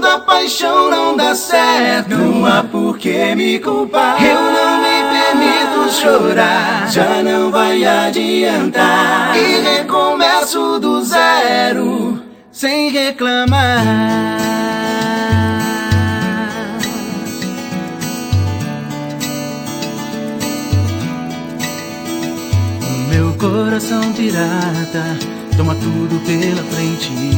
a paixão não dá certo, não há por que me culpar. Eu não me permito chorar, já não vai adiantar. E recomeço do zero, sem reclamar. Meu coração pirata toma tudo pela frente,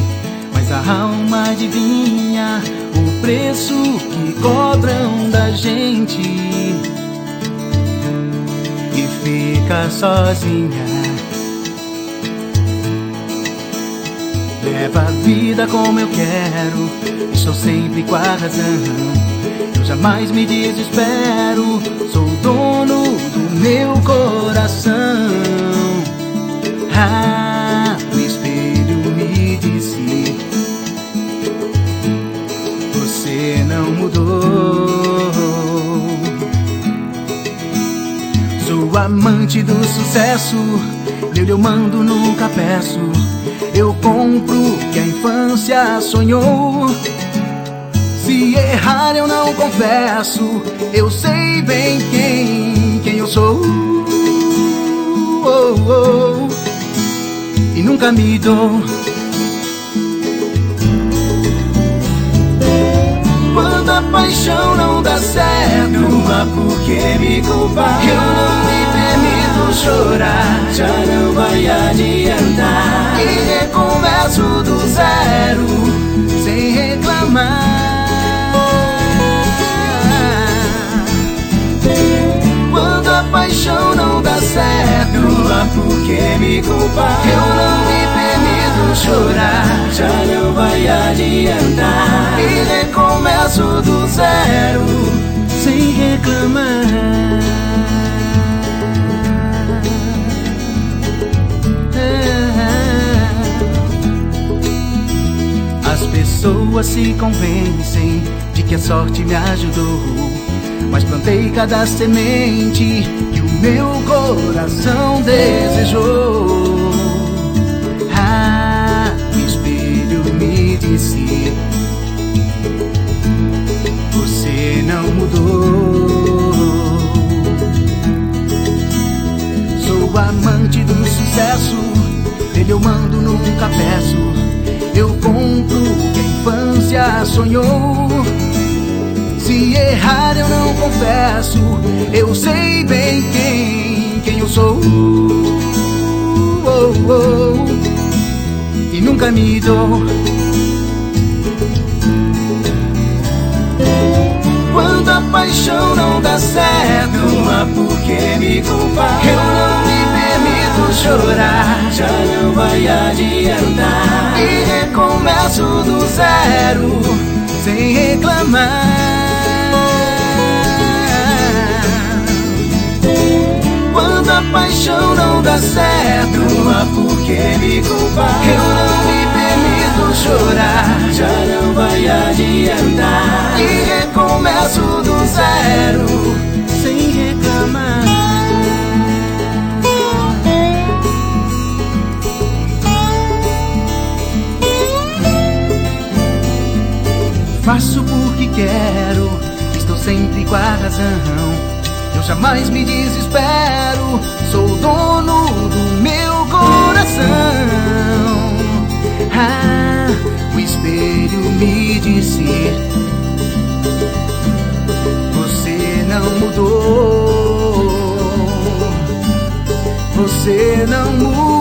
mas a alma adivinha o preço que cobram da gente. E fica sozinha, leva a vida como eu quero, estou sempre com a razão. Eu jamais me desespero, sou o dono do meu coração. O espelho me disse: você não mudou. Sou amante do sucesso, nele eu mando, nunca peço. Eu compro o que a infância sonhou. Se errar eu não confesso, eu sei bem quem eu sou. E nunca me dou. Quando a paixão não dá certo, não há por que me culpar. Eu não me permito chorar, já não vai adiantar. E recomeço do zero, sem reclamar. Quando a paixão não dá certo, não há por que me culpar. Eu não me permito chorar, já não vai adiantar. E recomeço do zero, sem reclamar. As pessoas se convencem de que a sorte me ajudou, mas plantei cada semente que o meu coração desejou. O espelho me disse: você não mudou. Sou amante do sucesso, nele eu mando, nunca peço. Eu compro o que a infância sonhou. Se errar eu não confesso, eu sei bem quem eu sou. E nunca me dou. Quando a paixão não dá certo, não há por que me culpar. Eu não me permito chorar, já não vai adiantar. E recomeço do zero, sem reclamar. Quando a paixão não dá certo, não há por que me culpar. Eu não me permito chorar, já não vai adiantar. E recomeço do zero, sem reclamar. Faço porque quero, estou sempre com a razão. Eu jamais me desespero, sou o dono do meu coração. O espelho me disse: você não mudou. Você não mudou.